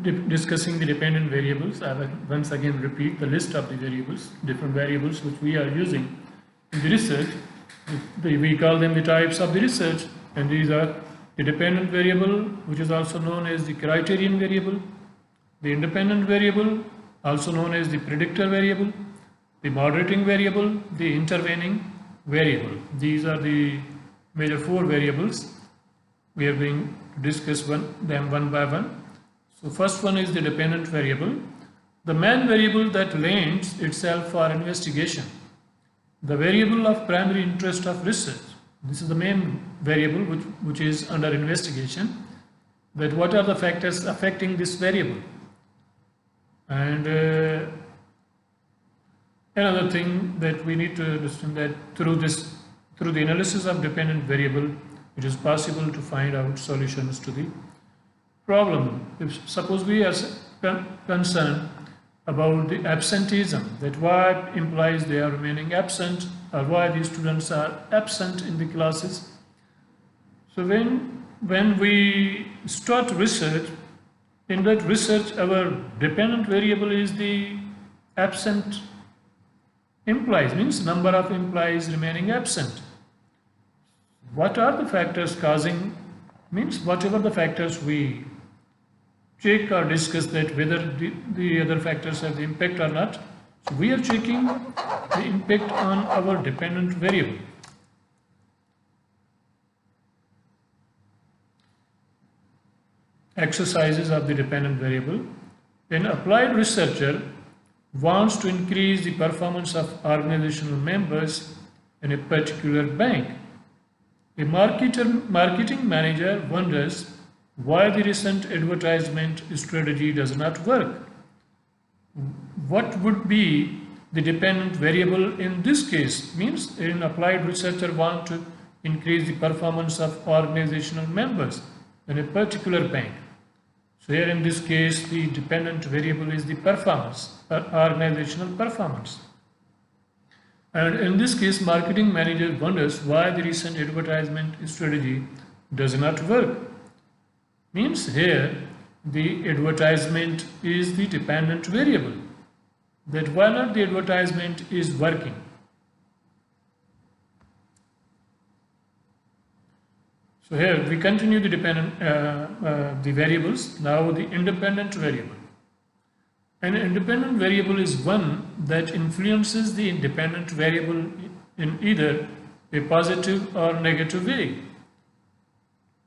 discussing the dependent variables, I will once again repeat the list of the variables, different variables which we are using in the research. We call them the types of the research, and these are the dependent variable, which is also known as the criterion variable, the independent variable, also known as the predictor variable, the moderating variable, the intervening variable. These are the major four variables. We are going to discuss them one by one. So first one is the dependent variable, the main variable that lends itself for investigation, the variable of primary interest of research. This is the main variable which is under investigation, that what are the factors affecting this variable. And another thing that we need to understand, that through the analysis of dependent variable, it is possible to find out solutions to the problem. If suppose we are concerned about the absenteeism, that why implies they are remaining absent, or why these students are absent in the classes. So when we start research, in that research our dependent variable is the absent implies, means number of implies remaining absent. What are the factors causing, means whatever the factors we check or discuss, that whether the other factors have the impact or not. So we are checking the impact on our dependent variable. Exercises of the dependent variable. An applied researcher wants to increase the performance of organizational members in a particular bank. A marketing manager wonders why the recent advertisement strategy does not work. What would be the dependent variable in this case? Means an applied researcher wants to increase the performance of organizational members in a particular bank. So here in this case, the dependent variable is the performance, organizational performance. And in this case, marketing manager wonders why the recent advertisement strategy does not work. Means here the advertisement is the dependent variable, that why not the advertisement is working. So here we continue the dependent the variables. Now the independent variable. An independent variable is one that influences the independent variable in either a positive or negative way.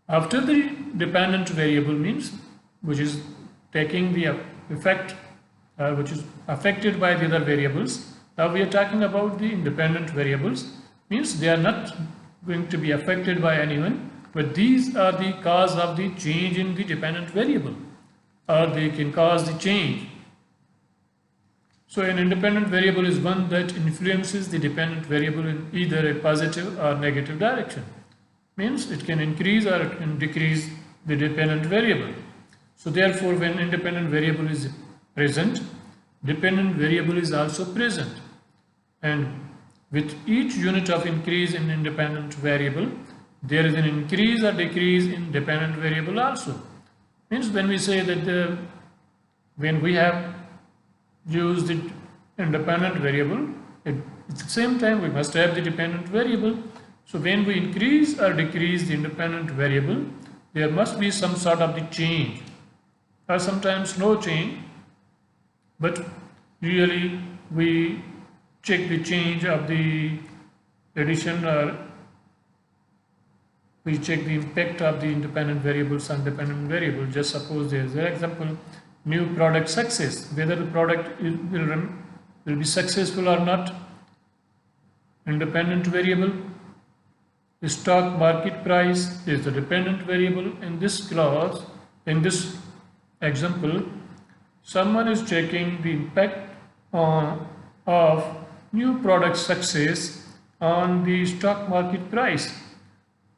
After the dependent variable, means which is taking the effect, which is affected by the other variables. Now we are talking about the independent variables, means they are not going to be affected by anyone, but these are the cause of the change in the dependent variable, or they can cause the change. So an independent variable is one that influences the dependent variable in either a positive or negative direction. Means it can increase or it can decrease the dependent variable. So therefore, when independent variable is present, dependent variable is also present. And with each unit of increase in independent variable, there is an increase or decrease in dependent variable also. Means when we say that when we have used the independent variable, at the same time we must have the dependent variable. So when we increase or decrease the independent variable, there must be some sort of the change, or sometimes no change, but usually we check the change of the addition, or we check the impact of the independent variables on dependent variable. Just suppose there is an example, new product success, whether the product will be successful or not, independent variable. The stock market price is the dependent variable. In this clause, in this example, someone is checking the impact of new product success on the stock market price.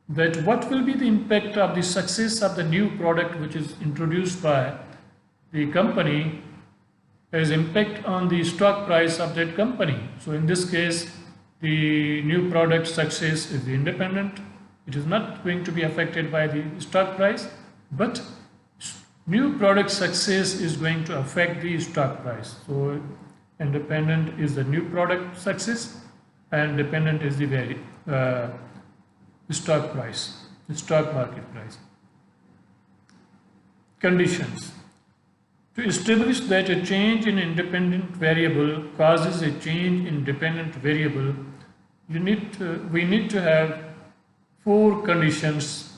That what will be the impact of the success of the new product which is introduced by the company as impact on the stock price of that company. So in this case, the new product success is the independent. It is not going to be affected by the stock price, but New product success is going to affect the stock price. So independent is the new product success and dependent is the stock price, the stock market price. Conditions. To establish that a change in independent variable causes a change in dependent variable, we need to have four conditions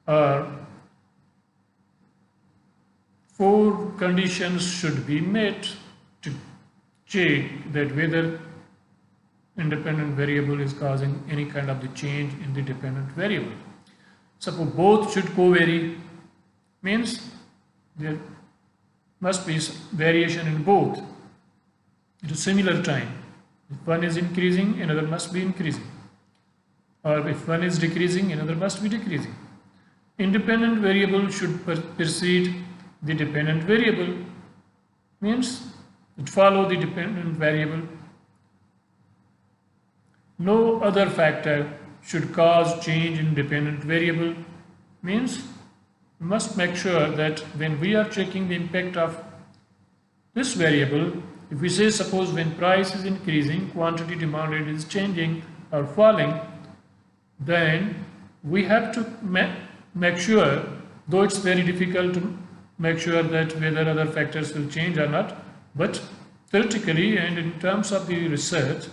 or four conditions should be met to check that whether independent variable is causing any kind of the change in the dependent variable. Suppose both should co-vary, means there must be variation in both at a similar time. If one is increasing, another must be increasing. Or if one is decreasing, another must be decreasing. Independent variable should precede the dependent variable, means it follow the dependent variable. No other factor should cause change in dependent variable, means we must make sure that when we are checking the impact of this variable, if we say suppose when price is increasing, quantity demanded is changing or falling, then we have to make sure, though it's very difficult to make sure that whether other factors will change or not, but theoretically and in terms of the research,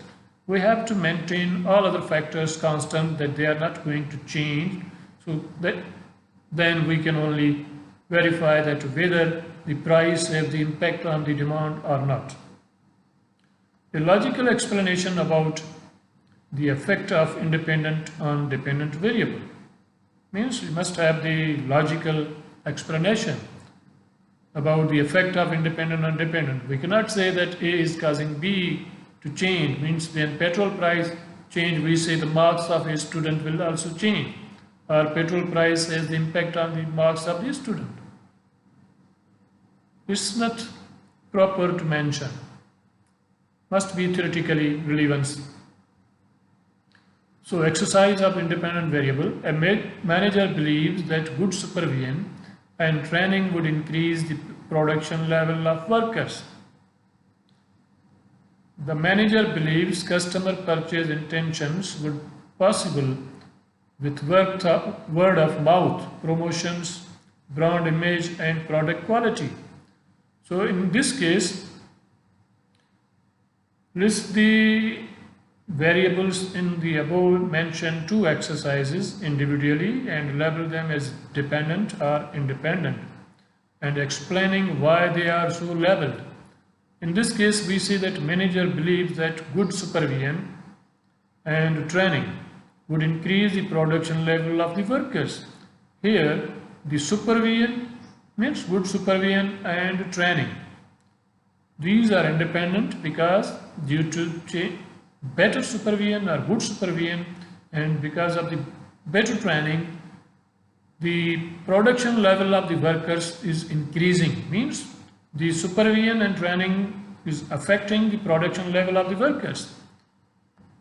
we have to maintain all other factors constant, that they are not going to change, so that then we can only verify that whether the price have the impact on the demand or not. A logical explanation about the effect of independent on dependent variable, means we must have the logical explanation about the effect of independent on dependent. We cannot say that A is causing B to change, means when petrol price change, we say the marks of a student will also change, or petrol price has the impact on the marks of the student. It's not proper to mention, must be theoretically relevant. So exercise of independent variable, a manager believes that good supervision and training would increase the production level of workers. The manager believes customer purchase intentions would possible with word of mouth, promotions, brand image and product quality. So in this case, list the variables in the above mentioned two exercises individually and label them as dependent or independent, and explaining why they are so labeled. In this case, we see that manager believes that good supervision and training would increase the production level of the workers. Here, the supervision means good supervision and training. These are independent because due to better supervision or good supervision and because of the better training, the production level of the workers is increasing, means the supervision and training is affecting the production level of the workers.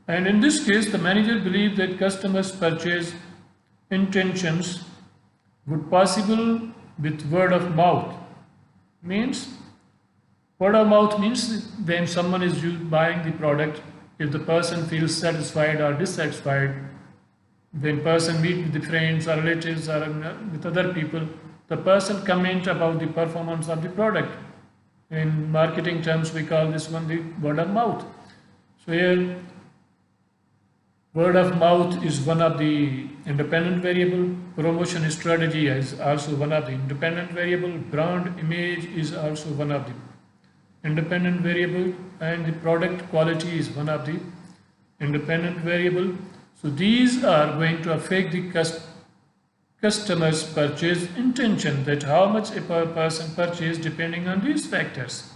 And in this case, the manager believes that customers' purchase intentions would possible with word of mouth. Means word of mouth means when someone is buying the product, if the person feels satisfied or dissatisfied, when person meet with the friends or relatives or with other people, the person comment about the performance of the product. In marketing terms, we call this one the word of mouth. So here, word of mouth is one of the independent variable. Promotion strategy is also one of the independent variable. Brand image is also one of the independent variable, and the product quality is one of the independent variable. So these are going to affect the customer's purchase intention, that how much a person purchase depending on these factors.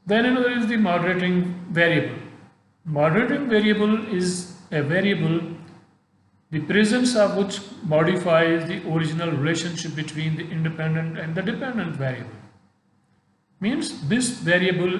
Then another is the moderating variable. Moderating variable is a variable the presence of which modifies the original relationship between the independent and the dependent variable. Means this variable